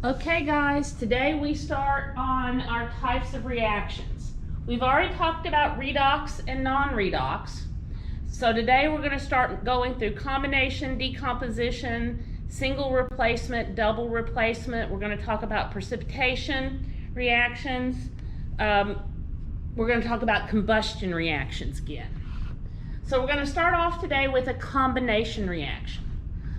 Okay guys, today we start on our types of reactions. We've already talked about redox and non-redox. So today we're going to start going through combination, decomposition, single replacement, double replacement. We're going to talk about precipitation reactions. We're going to talk about combustion reactions again. So we're going to start off today with a combination reaction.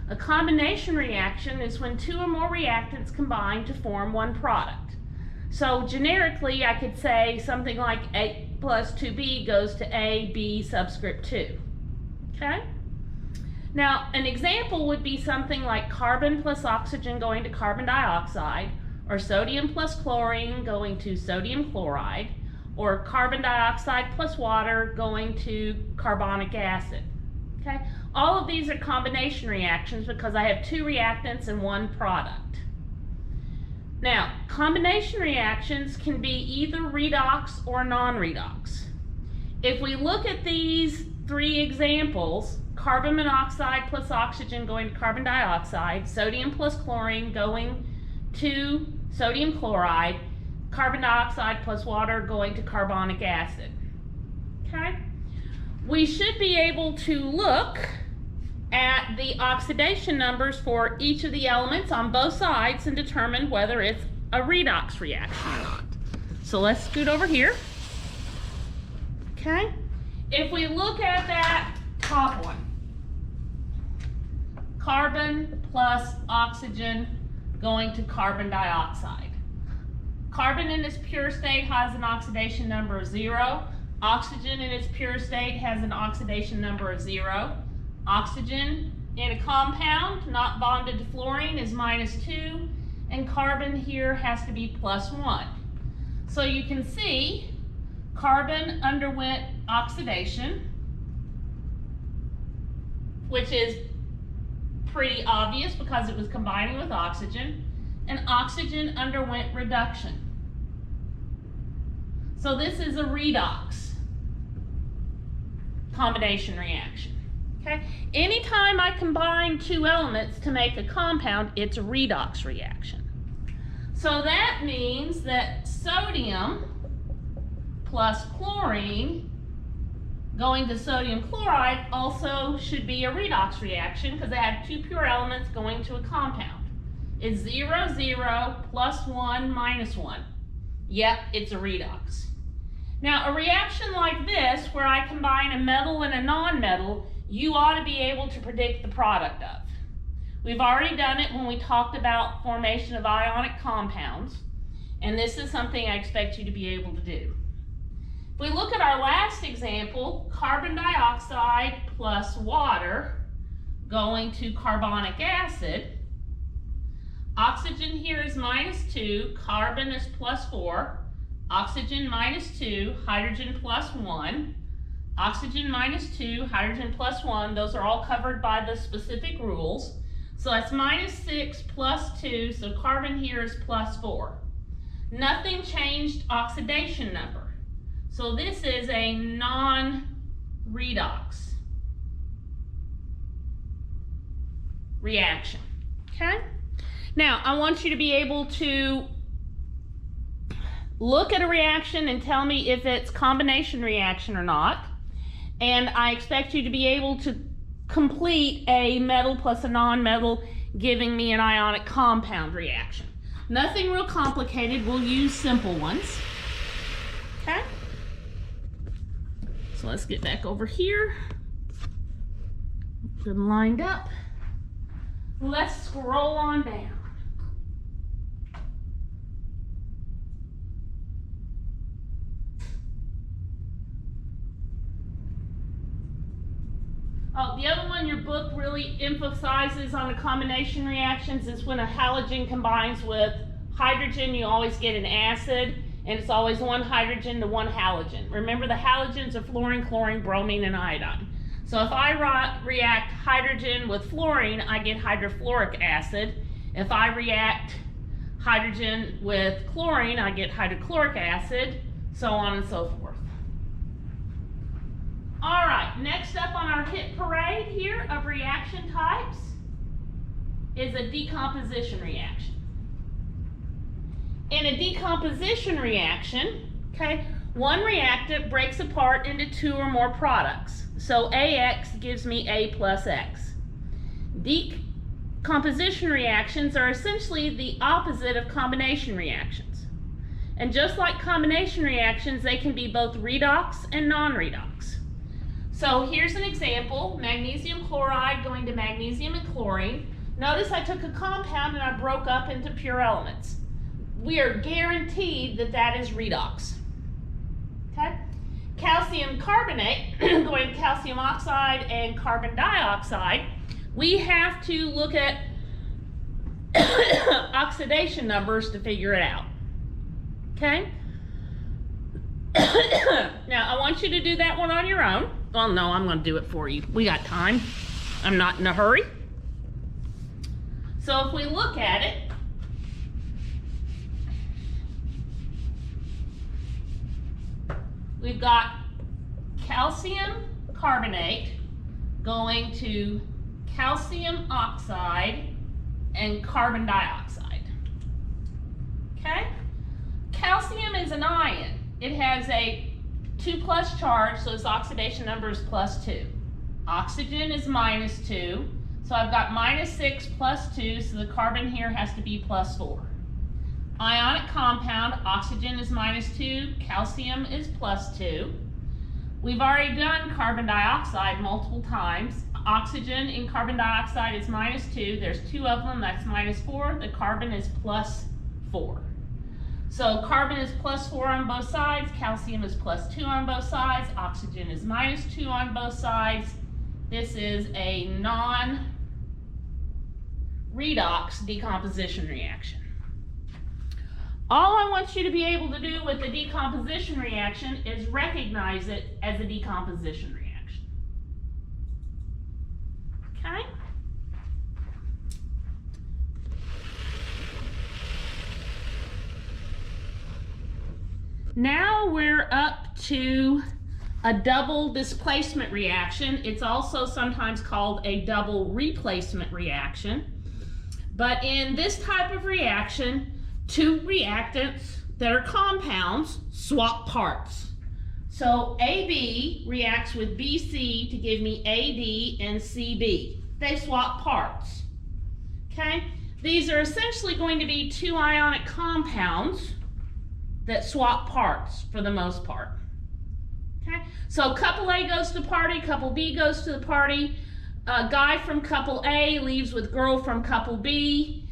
A combination reaction is when two or more reactants combine to form one product. So generically, I could say something like A plus 2B goes to A, B subscript 2. Okay? Now, an example would be something like carbon plus oxygen going to carbon dioxide, or sodium plus chlorine going to sodium chloride, or carbon dioxide plus water going to carbonic acid. Okay? All of these are combination reactions because I have two reactants and one product. Now, combination reactions can be either redox or non-redox. If we look at these three examples, carbon monoxide plus oxygen going to carbon dioxide, sodium plus chlorine going to sodium chloride, carbon dioxide plus water going to carbonic acid. Okay? We should be able to look at the oxidation numbers for each of the elements on both sides and determine whether it's a redox reaction or not. So let's scoot over here. Okay? If we look at that top one, carbon plus oxygen going to carbon dioxide. Carbon in its pure state has an oxidation number of 0. Oxygen in its pure state has an oxidation number of 0. Oxygen in a compound not bonded to fluorine is -2, and carbon here has to be +1. So you can see carbon underwent oxidation, which is pretty obvious because it was combining with oxygen, and oxygen underwent reduction. So this is a redox combination reaction. Okay? Anytime I combine two elements to make a compound, it's a redox reaction. So that means that sodium plus chlorine going to sodium chloride also should be a redox reaction because they have two pure elements going to a compound. It's 0, 0, +1, -1. Yep, it's a redox. Now, a reaction like this, where I combine a metal and a non-metal, you ought to be able to predict the product of. We've already done it when we talked about formation of ionic compounds, and this is something I expect you to be able to do. If we look at our last example, carbon dioxide plus water going to carbonic acid, oxygen here is -2, carbon is +4, oxygen -2, hydrogen +1, oxygen -2, hydrogen +1, those are all covered by the specific rules. So that's -6 +2, so carbon here is +4. Nothing changed oxidation number. So this is a non-redox reaction. Okay? Now, I want you to be able to look at a reaction and tell me if it's combination reaction or not. And I expect you to be able to complete a metal plus a non-metal, giving me an ionic compound reaction. Nothing real complicated. We'll use simple ones. Okay? So let's get back over here. Good lined up. Let's scroll on down. Oh, the other one your book really emphasizes on the combination reactions is when a halogen combines with hydrogen, you always get an acid, and it's always one hydrogen to one halogen. Remember, the halogens are fluorine, chlorine, bromine, and iodine. So if I react hydrogen with fluorine, I get hydrofluoric acid. If I react hydrogen with chlorine, I get hydrochloric acid, so on and so forth. All right, next up on our hit parade here of reaction types is a decomposition reaction. in a decomposition reaction, okay, one reactant breaks apart into two or more products. So AX gives me A plus X. Decomposition reactions are essentially the opposite of combination reactions. And just like combination reactions, they can be both redox and non-redox. So here's an example, magnesium chloride going to magnesium and chlorine. Notice I took a compound and I broke up into pure elements. We are guaranteed that that is redox. Okay? Calcium carbonate going to calcium oxide and carbon dioxide. We have to look at oxidation numbers to figure it out. Okay? Now, I want you to do that one on your own. Well, no, I'm going to do it for you. We got time. I'm not in a hurry. So if we look at it, we've got calcium carbonate going to calcium oxide and carbon dioxide. Okay? Calcium is an ion. It has a 2+ charge, so its oxidation number is +2. Oxygen is -2, so I've got -6 +2, so the carbon here has to be +4. Ionic compound, oxygen is -2, calcium is +2. We've already done carbon dioxide multiple times. Oxygen in carbon dioxide is -2. There's 2 of them, that's -4. The carbon is +4. So carbon is +4 on both sides, calcium is +2 on both sides, oxygen is -2 on both sides. This is a non-redox decomposition reaction. All I want you to be able to do with the decomposition reaction is recognize it as a decomposition reaction. Okay? Now we're up to a double displacement reaction. It's also sometimes called a double replacement reaction. But in this type of reaction, two reactants that are compounds swap parts. So AB reacts with BC to give me AD and CB. They swap parts. Okay? These are essentially going to be two ionic compounds that swap parts for the most part. Okay? So couple A goes to the party, couple B goes to the party. A guy from couple A leaves with girl from couple B.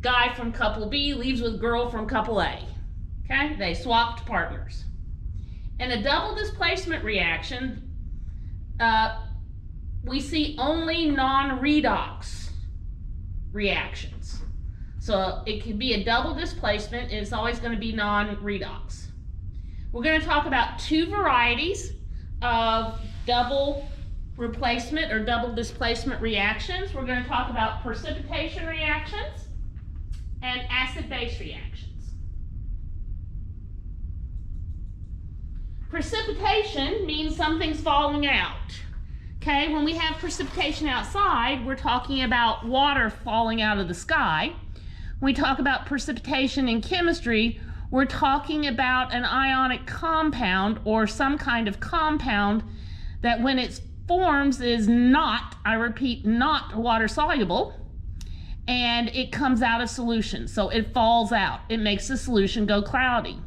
Guy from couple B leaves with girl from couple A. Okay? They swapped partners. In a double displacement reaction, we see only non-redox reactions. So it could be a double displacement, and it's always going to be non-redox. We're going to talk about two varieties of double replacement or double displacement reactions. We're going to talk about precipitation reactions and acid-base reactions. Precipitation means something's falling out. Okay, when we have precipitation outside, we're talking about water falling out of the sky. When we talk about precipitation in chemistry, we're talking about an ionic compound or some kind of compound that when it forms is not, I repeat, not water soluble, and it comes out of solution. So it falls out. It makes the solution go cloudy.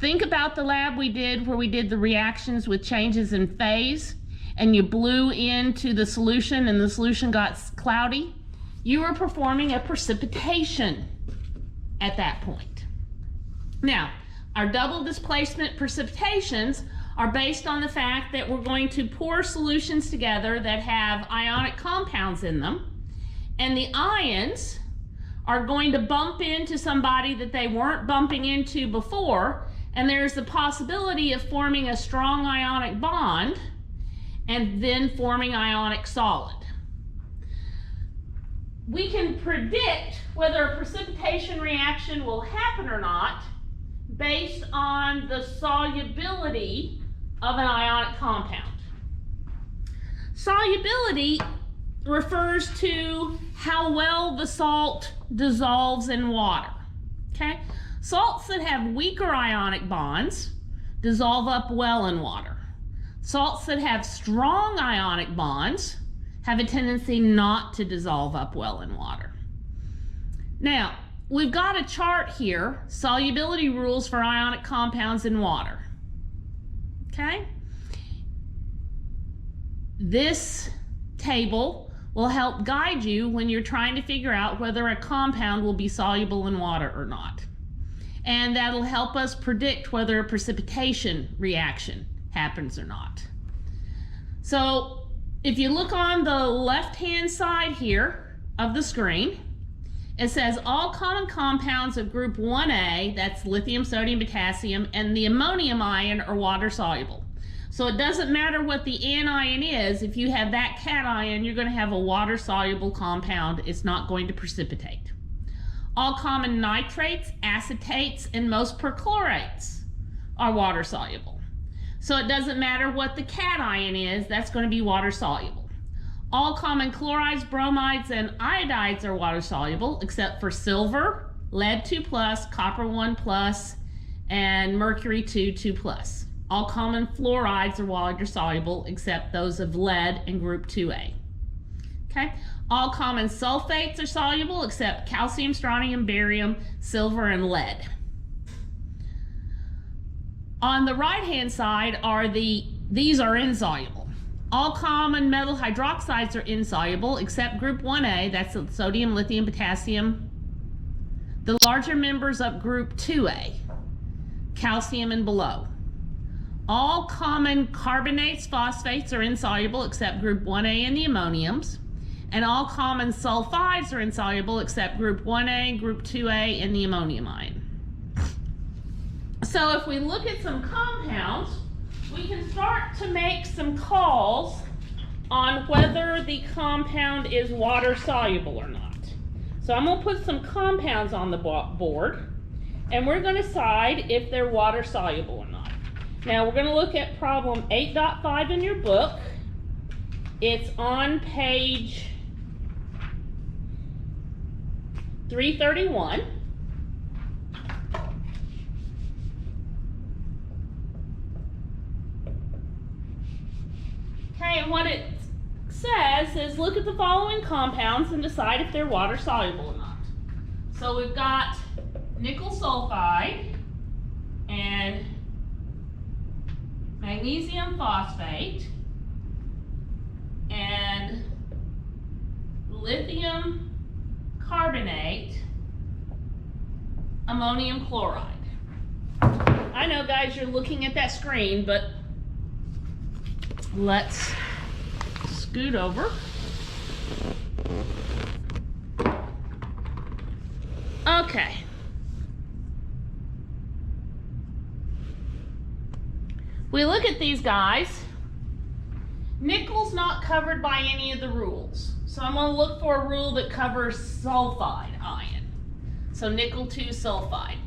Think about the lab we did where we did the reactions with changes in phase and you blew into the solution and the solution got cloudy. You were performing a precipitation at that point. Now, our double displacement precipitations are based on the fact that we're going to pour solutions together that have ionic compounds in them, and the ions are going to bump into somebody that they weren't bumping into before, and there's the possibility of forming a strong ionic bond and then forming ionic solid. We can predict whether a precipitation reaction will happen or not based on the solubility of an ionic compound. Solubility refers to how well the salt dissolves in water. Okay? Salts that have weaker ionic bonds dissolve up well in water. Salts that have strong ionic bonds have a tendency not to dissolve up well in water. Now, we've got a chart here, solubility rules for ionic compounds in water. Okay? This table will help guide you when you're trying to figure out whether a compound will be soluble in water or not. And that'll help us predict whether a precipitation reaction happens or not. So if you look on the left-hand side here of the screen, it says all common compounds of group 1A, that's lithium, sodium, potassium, and the ammonium ion are water soluble. So it doesn't matter what the anion is, if you have that cation, you're going to have a water soluble compound. It's not going to precipitate. All common nitrates, acetates, and most perchlorates are water soluble. So it doesn't matter what the cation is, that's going to be water soluble. All common chlorides, bromides, and iodides are water soluble, except for silver, lead 2+, copper 1+, and mercury 2+. All common fluorides are water soluble, except those of lead and group 2A. Okay? All common sulfates are soluble, except calcium, strontium, barium, silver, and lead. On the right-hand side are these are insoluble. All common metal hydroxides are insoluble, except group 1A, that's sodium, lithium, potassium. The larger members of group 2A, calcium and below. All common carbonates, phosphates are insoluble, except group 1A and the ammoniums. And all common sulfides are insoluble, except group 1A, group 2A, and the ammonium ion. So if we look at some compounds, we can start to make some calls on whether the compound is water soluble or not. So I'm going to put some compounds on the board, and we're going to decide if they're water soluble or not. Now we're going to look at problem 8.5 in your book. It's on page 331. Okay, and what it says is look at the following compounds and decide if they're water soluble or not. So we've got nickel sulfide and magnesium phosphate and lithium carbonate, ammonium chloride. I know, guys, you're looking at that screen, but let's scoot over. Okay. We look at these guys. Nickel's not covered by any of the rules. So I'm going to look for a rule that covers sulfide ion. So nickel 2 sulfide.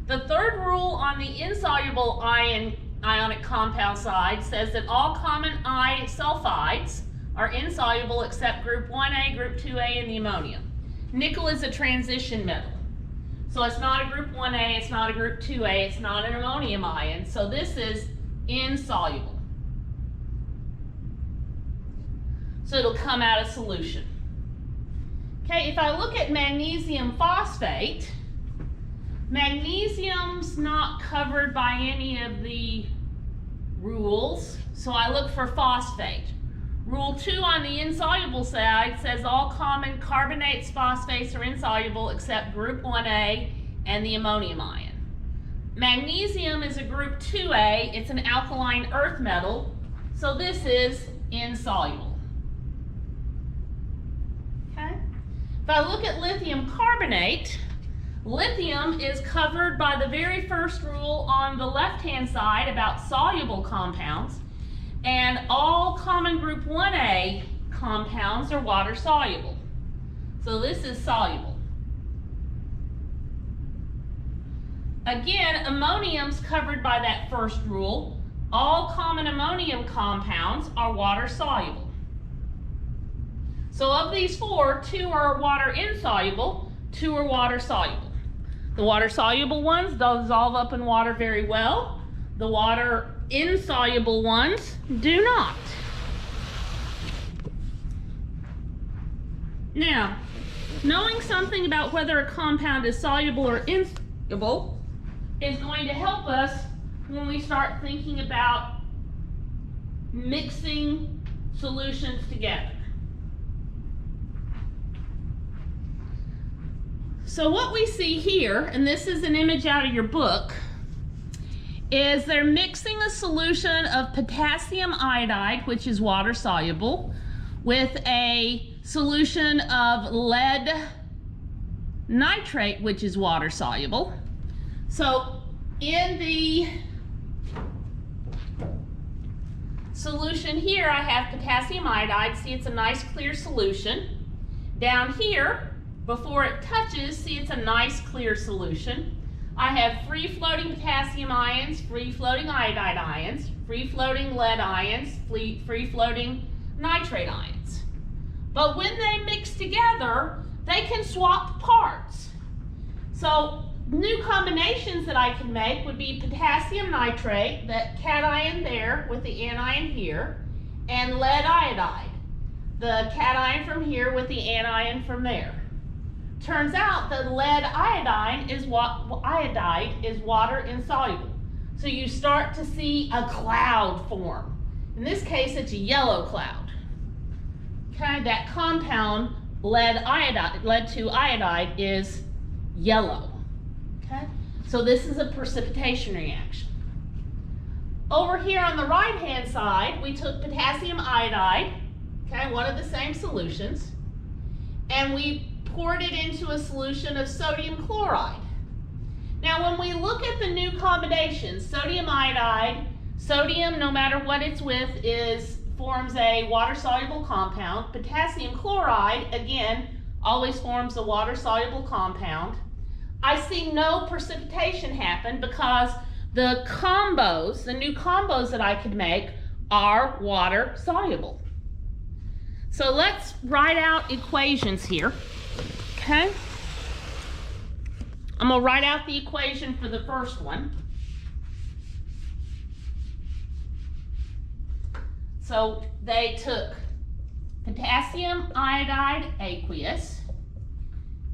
The third rule on the insoluble ionic compound side says that all common I sulfides are insoluble except group 1A, group 2A, and the ammonium. Nickel is a transition metal. So it's not a group 1A, it's not a group 2A, it's not an ammonium ion. So this is insoluble. So it'll come out of solution. Okay, if I look at magnesium phosphate, magnesium's not covered by any of the rules, so I look for phosphate. Rule 2 on the insoluble side says all common carbonates, phosphates are insoluble except group 1A and the ammonium ion. Magnesium is a group 2A, it's an alkaline earth metal, so this is insoluble. Okay? If I look at lithium carbonate, lithium is covered by the very first rule on the left-hand side about soluble compounds, and all common group 1A compounds are water soluble. So this is soluble. Again, ammonium's covered by that first rule. All common ammonium compounds are water soluble. So of these four, 2 are water insoluble, 2 are water soluble. The water-soluble ones dissolve up in water very well. The water-insoluble ones do not. Now, knowing something about whether a compound is soluble or insoluble is going to help us when we start thinking about mixing solutions together. So what we see here, and this is an image out of your book, is they're mixing a solution of potassium iodide, which is water soluble, with a solution of lead nitrate, which is water soluble. So in the solution here, I have potassium iodide. See, it's a nice clear solution. Down here, before it touches, see, it's a nice clear solution. I have free-floating potassium ions, free-floating iodide ions, free-floating lead ions, free-floating nitrate ions. But when they mix together, they can swap parts. So new combinations that I can make would be potassium nitrate, that cation there with the anion here, and lead iodide, the cation from here with the anion from there. Turns out that lead iodide is water insoluble. So you start to see a cloud form. In this case, it's a yellow cloud. Okay, that compound lead 2 iodide is yellow. Okay, so this is a precipitation reaction. Over here on the right hand side, we took potassium iodide, okay, one of the same solutions, and we poured it into a solution of sodium chloride. Now when we look at the new combinations, sodium iodide, sodium, no matter what it's with, forms a water-soluble compound. Potassium chloride, again, always forms a water-soluble compound. I see no precipitation happen because the combos, the new combos that I could make, are water-soluble. So let's write out equations here. Okay, I'm going to write out the equation for the first one. So they took potassium iodide aqueous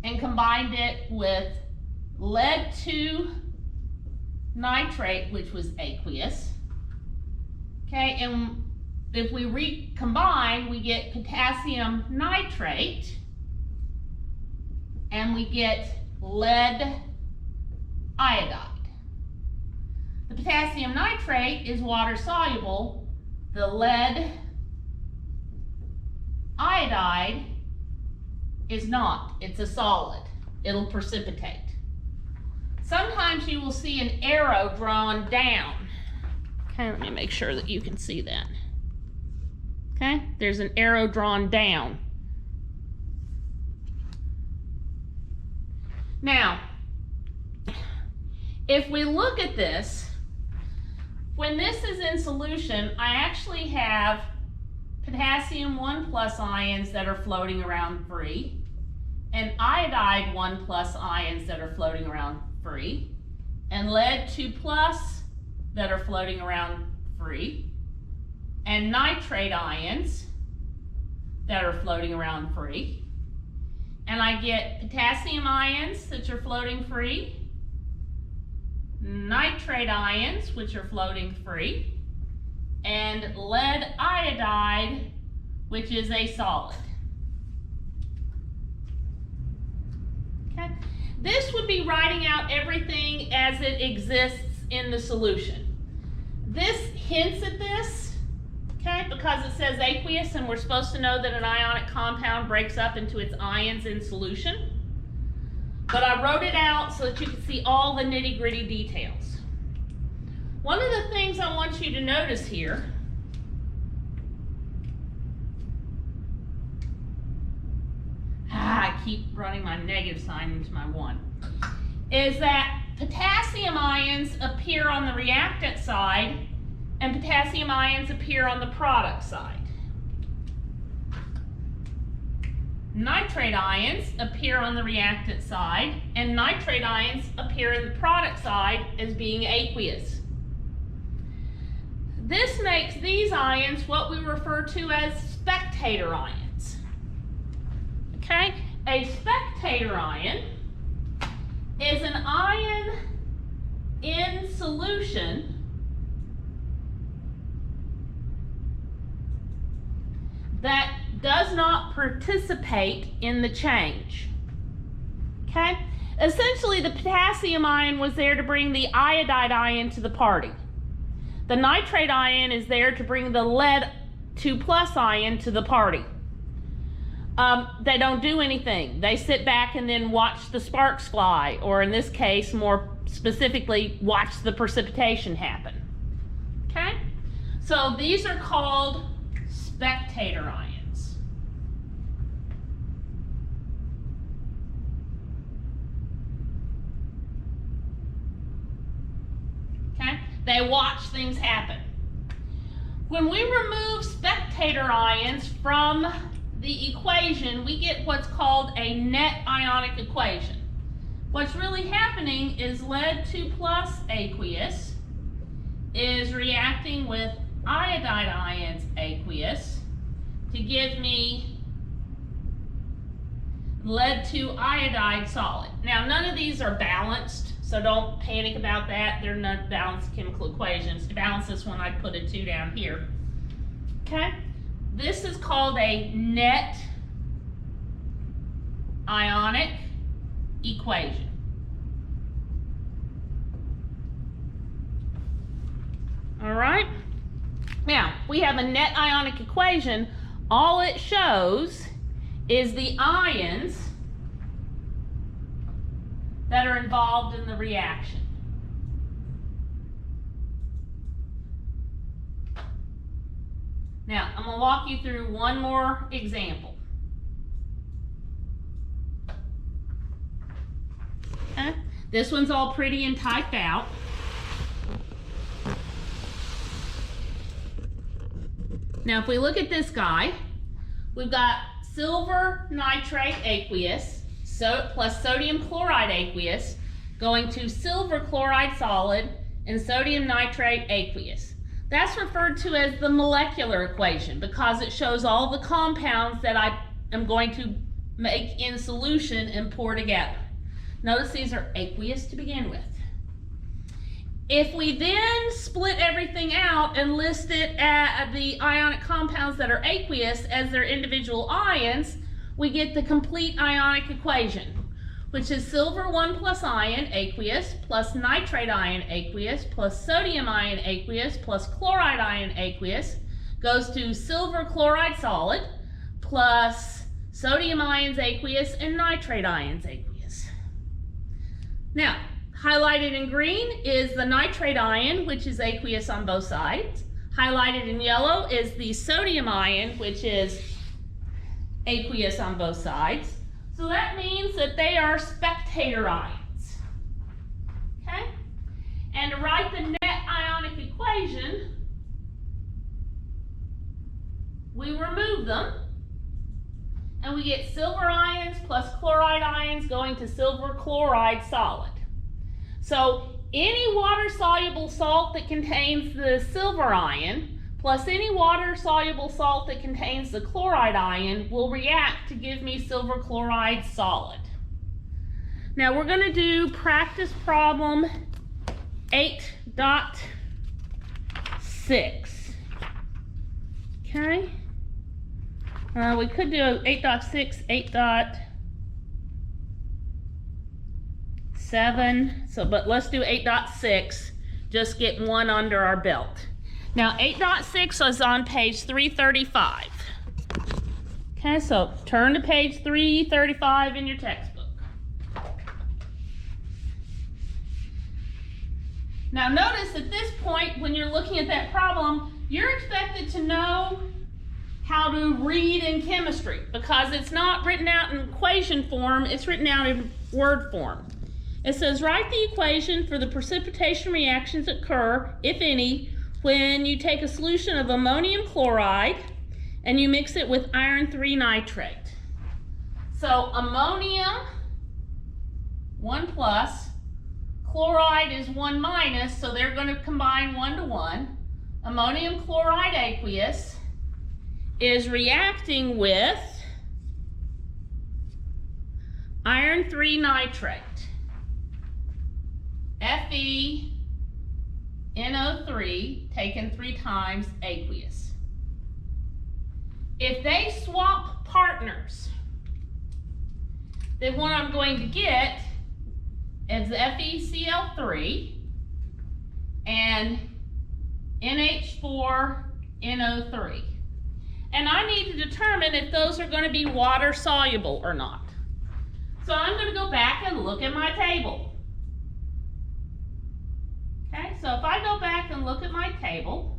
and combined it with lead 2 nitrate, which was aqueous. Okay, and if we recombine, we get potassium nitrate, and we get lead iodide. The potassium nitrate is water soluble. The lead iodide is not. It's a solid. It'll precipitate. Sometimes you will see an arrow drawn down. Okay, let me make sure that you can see that. Okay, there's an arrow drawn down. Now, if we look at this, when this is in solution, I actually have potassium 1+ ions that are floating around free, and iodide 1+ ions that are floating around free, and lead 2+ that are floating around free, and nitrate ions that are floating around free. And I get potassium ions, which are floating free, nitrate ions, which are floating free, and lead iodide, which is a solid. Okay, this would be writing out everything as it exists in the solution. This hints at this. Okay, because it says aqueous, and we're supposed to know that an ionic compound breaks up into its ions in solution. But I wrote it out so that you can see all the nitty-gritty details. One of the things I want you to notice here I keep running my negative sign into my 1, is that potassium ions appear on the reactant side and potassium ions appear on the product side. nitrate ions appear on the reactant side, and nitrate ions appear in the product side as being aqueous. This makes these ions what we refer to as spectator ions. Okay? A spectator ion is an ion in solution that does not participate in the change. Okay? Essentially, the potassium ion was there to bring the iodide ion to the party. The nitrate ion is there to bring the lead 2+ ion to the party. They don't do anything. They sit back and then watch the sparks fly, or in this case, more specifically, watch the precipitation happen. Okay? So these are called spectator ions. Okay? They watch things happen. When we remove spectator ions from the equation, we get what's called a net ionic equation. What's really happening is lead 2+ aqueous is reacting with iodide ions aqueous to give me lead 2 iodide solid. Now, none of these are balanced, so don't panic about that. They're not balanced chemical equations. To balance this one, I'd put a 2 down here. Okay? This is called a net ionic equation. All right? Now, we have a net ionic equation. All it shows is the ions that are involved in the reaction. Now, I'm going to walk you through one more example. Okay? This one's all pretty and typed out. Now, if we look at this guy, we've got silver nitrate aqueous plus sodium chloride aqueous going to silver chloride solid and sodium nitrate aqueous. That's referred to as the molecular equation because it shows all the compounds that I am going to make in solution and pour together. Notice these are aqueous to begin with. If we then split everything out and list it at the ionic compounds that are aqueous as their individual ions, we get the complete ionic equation, which is silver 1+ ion aqueous plus nitrate ion aqueous plus sodium ion aqueous plus chloride ion aqueous goes to silver chloride solid plus sodium ions aqueous and nitrate ions aqueous. Now, highlighted in green is the nitrate ion, which is aqueous on both sides. Highlighted in yellow is the sodium ion, which is aqueous on both sides. So that means that they are spectator ions. Okay? And to write the net ionic equation, we remove them, and we get silver ions plus chloride ions going to silver chloride solid. So any water-soluble salt that contains the silver ion plus any water-soluble salt that contains the chloride ion will react to give me silver chloride solid. Now we're going to do practice problem 8.6. Okay? We could do 8.6, 8.7, but let's do 8.6, just get one under our belt. Now 8.6 is on page 335. Okay, so turn to page 335 in your textbook. Now notice at this point when you're looking at that problem, you're expected to know how to read in chemistry because it's not written out in equation form, it's written out in word form. It says write the equation for the precipitation reactions that occur, if any, when you take a solution of ammonium chloride and you mix it with iron 3 nitrate. So ammonium, 1 plus, chloride is 1 minus, so they're going to combine 1 to 1. Ammonium chloride aqueous is reacting with iron 3 nitrate, FeNO3 taken 3 times aqueous. If they swap partners, then what I'm going to get is FeCl3 and NH4NO3. And I need to determine if those are going to be water soluble or not. So I'm going to go back and look at my table. Okay, so if I go back and look at my table,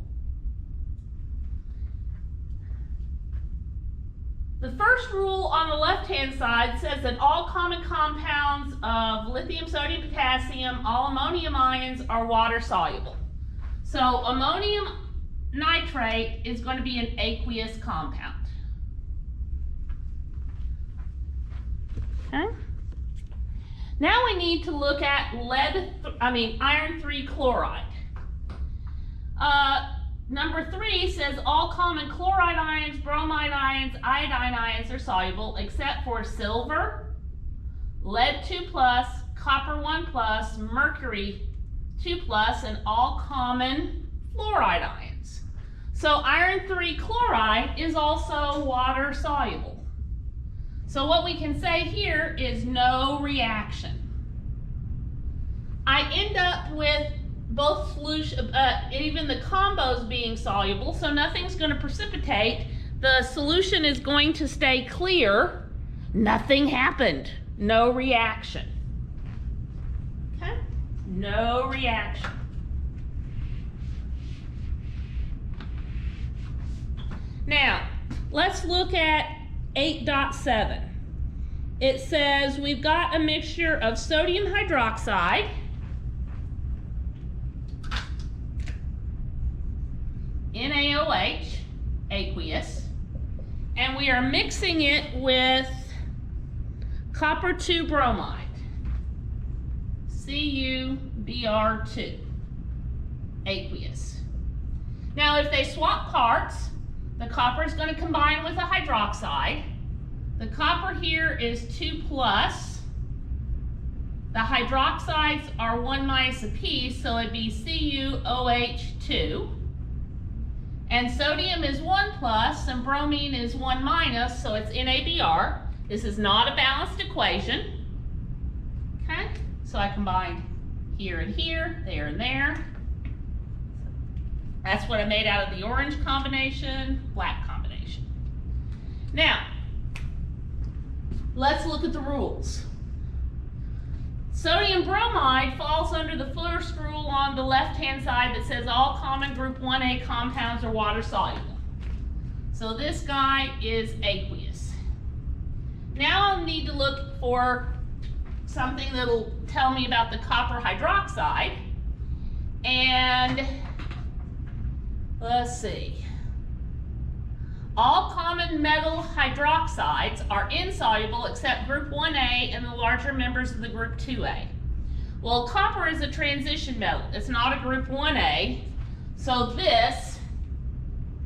the first rule on the left-hand side says that all common compounds of lithium, sodium, potassium, all ammonium ions are water soluble. So ammonium nitrate is going to be an aqueous compound. Okay. Now we need to look at iron 3 chloride. Number 3 says all common chloride ions, bromide ions, iodine ions are soluble except for silver, lead 2 plus, copper 1 plus, mercury 2 plus, and all common fluoride ions. So iron 3 chloride is also water soluble. So what we can say here is no reaction. I end up with both solution, even the combos being soluble, so nothing's going to precipitate. The solution is going to stay clear. Nothing happened. No reaction. Okay? No reaction. Now, let's look at 8.7. It says we've got a mixture of sodium hydroxide, NaOH, aqueous, and we are mixing it with copper 2 bromide, CuBr2, aqueous. Now if they swap parts, the copper is going to combine with a hydroxide. The copper here is 2 plus. The hydroxides are 1 minus apiece, so it'd be CuOH2. And sodium is 1 plus, and bromine is 1 minus, so it's NaBr. This is not a balanced equation. Okay, so I combined here and here, there and there. That's what I made out of the orange combination, black combination. Now, let's look at the rules. Sodium bromide falls under the first rule on the left-hand side that says all common group 1A compounds are water soluble. So this guy is aqueous. Now I'll need to look for something that'll tell me about the copper hydroxide. And let's see. All common metal hydroxides are insoluble except group 1A and the larger members of the group 2A. Well, copper is a transition metal. It's not a group 1A, so this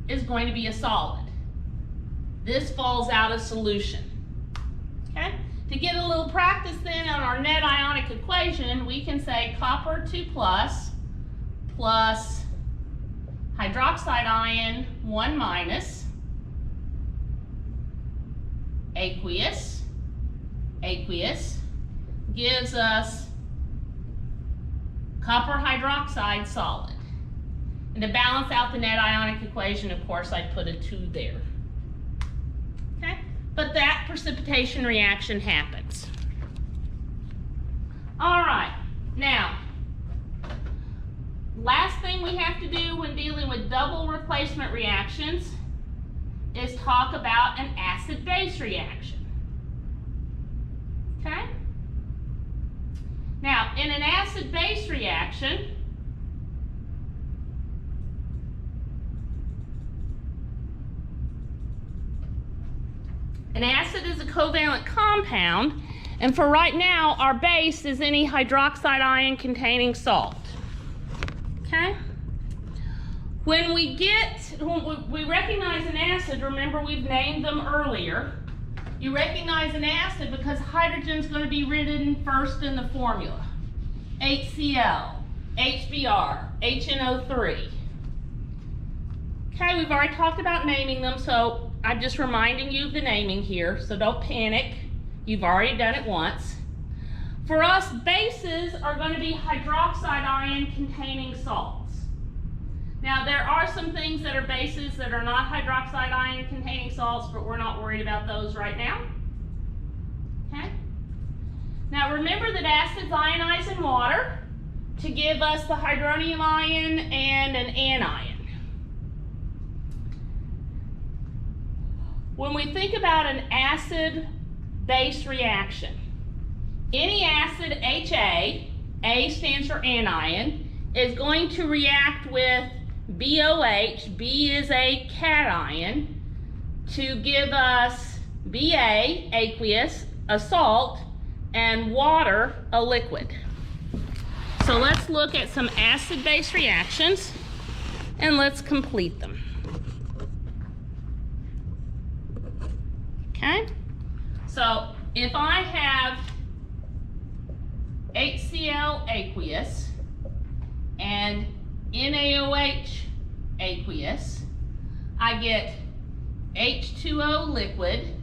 is going to be a solid. This falls out of solution. Okay? To get a little practice then on our net ionic equation, we can say copper 2 plus hydroxide ion 1 minus, aqueous, gives us copper hydroxide solid. And to balance out the net ionic equation, of course, I'd put a 2 there. Okay? But that precipitation reaction happens. All right, now, last thing we have to do when dealing with double replacement reactions is talk about an acid-base reaction. Okay? Now, in an acid-base reaction, An acid is a covalent compound, and for right now, our base is any hydroxide ion containing salt. Okay? When we recognize an acid, remember we've named them earlier. You recognize an acid because hydrogen's going to be written first in the formula. HCl, HBr, HNO3. Okay, we've already talked about naming them, so I'm just reminding you of the naming here, so don't panic. You've already done it once. For us, bases are going to be hydroxide ion containing salts. Now, there are some things that are bases that are not hydroxide ion containing salts, but we're not worried about those right now. Okay? Now, remember that acids ionize in water to give us the hydronium ion and an anion. When we think about an acid-base reaction, any acid HA, A stands for anion, is going to react with BOH, B is a cation, to give us BA, aqueous, a salt, and water, a liquid. So let's look at some acid-base reactions, and let's complete them. Okay? So if I have HCl aqueous and NaOH aqueous, I get H2O liquid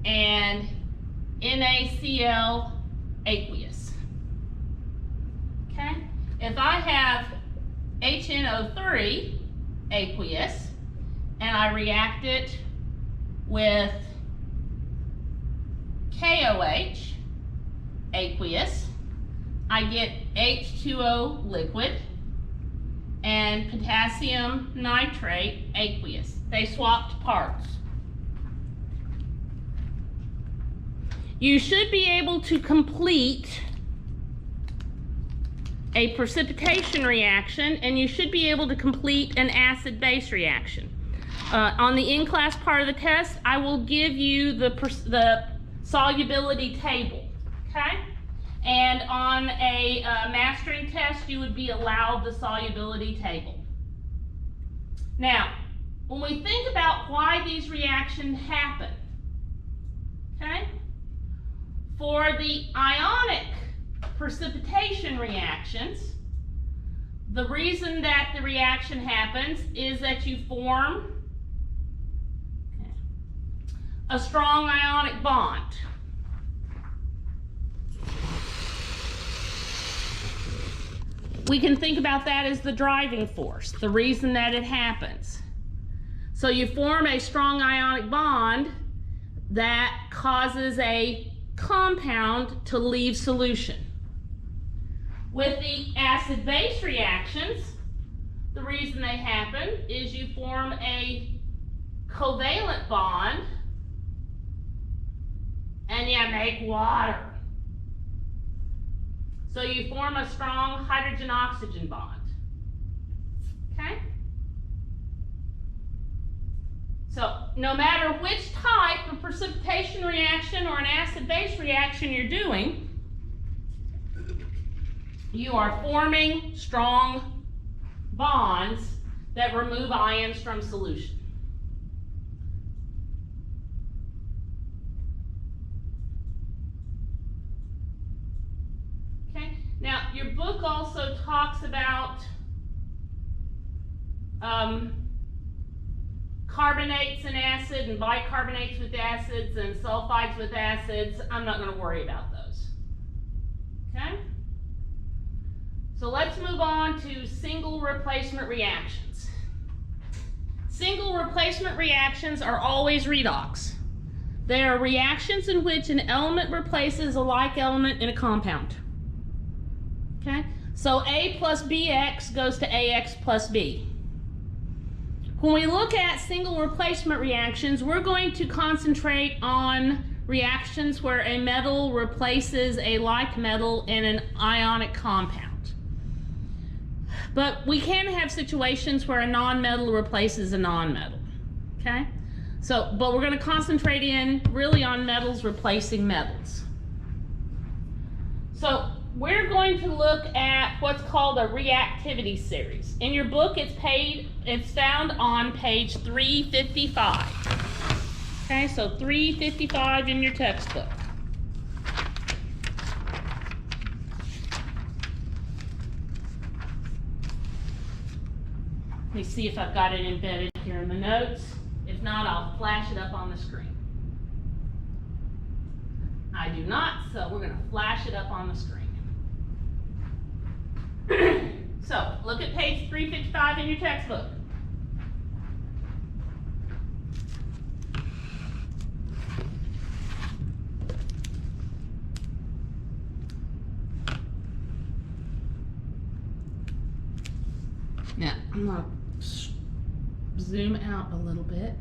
and NaCl aqueous. Okay? If I have HNO3 aqueous and I react it with KOH aqueous, I get H2O liquid and potassium nitrate aqueous. They swapped parts. You should be able to complete a precipitation reaction, and you should be able to complete an acid-base reaction. On the in-class part of the test, I will give you the solubility table, okay? And on a mastering test, you would be allowed the solubility table. Now, when we think about why these reactions happen, okay? For the ionic precipitation reactions, the reason that the reaction happens is that you form a strong ionic bond. We can think about that as the driving force, the reason that it happens. So you form a strong ionic bond that causes a compound to leave solution. With the acid-base reactions, the reason they happen is you form a covalent bond and you make water. So you form a strong hydrogen-oxygen bond. Okay? So no matter which type of precipitation reaction or an acid-base reaction you're doing, you are forming strong bonds that remove ions from solution. Okay, now your book also talks about carbonates and acid and bicarbonates with acids and sulfides with acids. I'm not going to worry about those. Okay? So let's move on to single replacement reactions. Single replacement reactions are always redox. They are reactions in which an element replaces a like element in a compound. Okay? So A plus BX goes to AX plus B. When we look at single replacement reactions, we're going to concentrate on reactions where a metal replaces a like metal in an ionic compound. But we can have situations where a non-metal replaces a non-metal, okay? So, but we're going to concentrate in really on metals replacing metals. So we're going to look at what's called a reactivity series. In your book, it's found on page 355. Okay, so 355 in your textbook. Let me see if I've got it embedded here in the notes. If not, I'll flash it up on the screen. I do not, so we're going to flash it up on the screen. So, look at page 355 in your textbook. Now, I'm going to zoom out a little bit.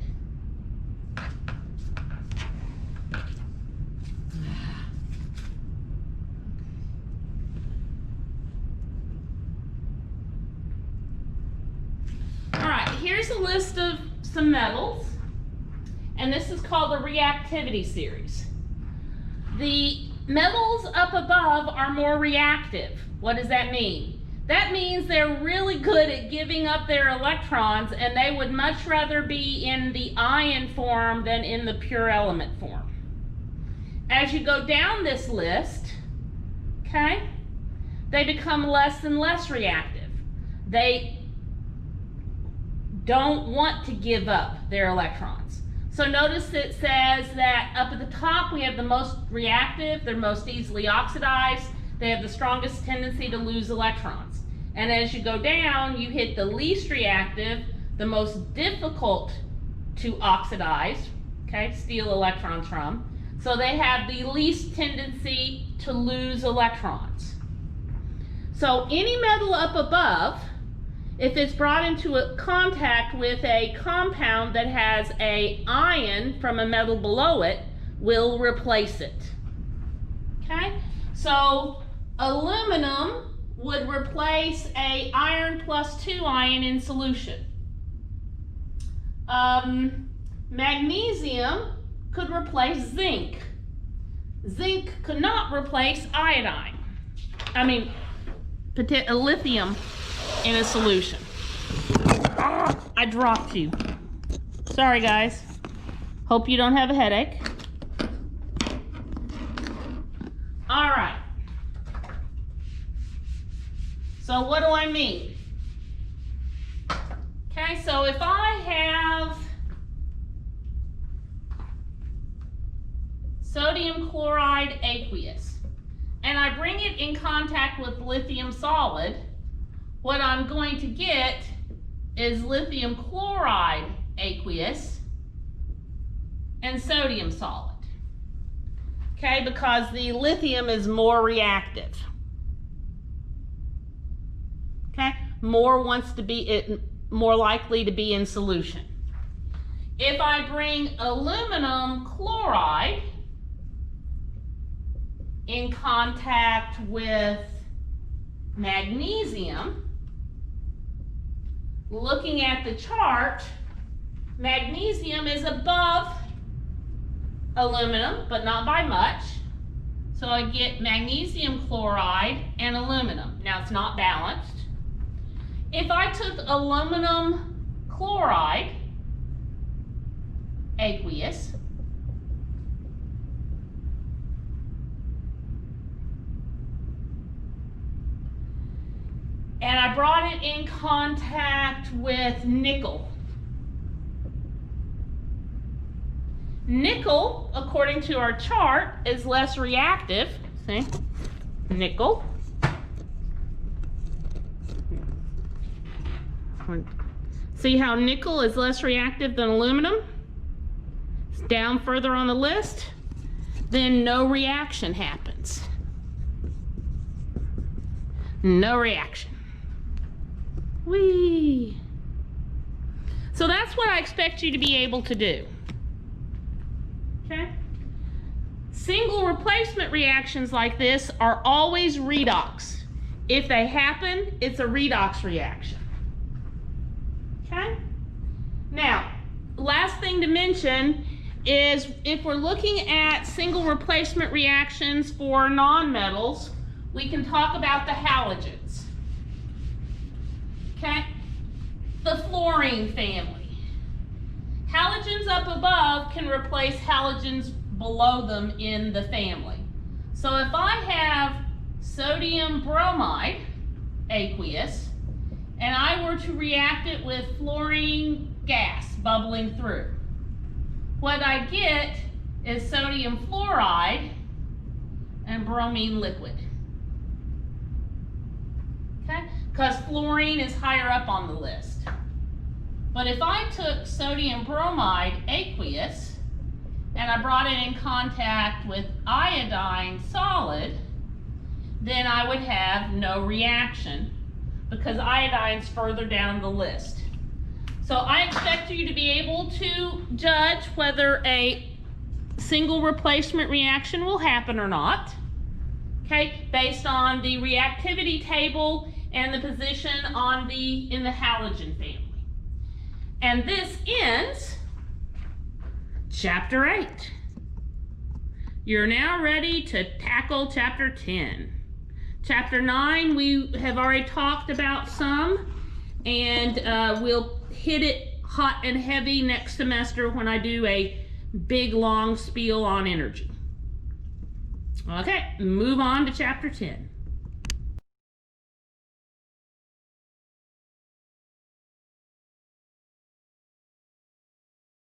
Here's a list of some metals, and this is called a reactivity series. The metals up above are more reactive. What does that mean? That means they're really good at giving up their electrons, and they would much rather be in the ion form than in the pure element form. As you go down this list, okay, they become less and less reactive. They don't want to give up their electrons. So notice it says that up at the top we have the most reactive, they're most easily oxidized, they have the strongest tendency to lose electrons. And as you go down, you hit the least reactive, the most difficult to oxidize, okay, steal electrons from. So they have the least tendency to lose electrons. So any metal up above, if it's brought into a contact with a compound that has an ion from a metal below it, will replace it. Okay? So aluminum would replace a iron +2 ion in solution. Magnesium could replace zinc. Zinc could not replace iodine. Lithium in a solution. I dropped you. Sorry, guys. Hope you don't have a headache. All right. So what do I mean? Okay, so if I have sodium chloride aqueous and I bring it in contact with lithium solid, what I'm going to get is lithium chloride aqueous and sodium solid. Okay, because the lithium is more reactive. Okay, more likely to be in solution. If I bring aluminum chloride in contact with magnesium, looking at the chart, magnesium is above aluminum, but not by much. So I get magnesium chloride and aluminum. Now it's not balanced. If I took aluminum chloride aqueous and I brought it in contact with nickel. Nickel, according to our chart, is less reactive. See? Nickel. See how nickel is less reactive than aluminum? It's down further on the list. Then no reaction happens. No reaction. Whee! So that's what I expect you to be able to do. Okay? Single replacement reactions like this are always redox. If they happen, it's a redox reaction. Okay? Now, last thing thing to mention is if we're looking at single replacement reactions for nonmetals, we can talk about the halogens. Okay? The fluorine family. Halogens up above can replace halogens below them in the family. So if I have sodium bromide, aqueous, and I were to react it with fluorine gas bubbling through, what I get is sodium fluoride and bromine liquid. Okay? Because fluorine is higher up on the list. But if I took sodium bromide aqueous and I brought it in contact with iodine solid, then I would have no reaction because iodine's further down the list. So I expect you to be able to judge whether a single replacement reaction will happen or not, okay, based on the reactivity table and the position on in the halogen family. And this ends Chapter 8. You're now ready to tackle Chapter 10. Chapter 9 we have already talked about some, and we'll hit it hot and heavy next semester when I do a big long spiel on energy. Okay, move on to Chapter 10.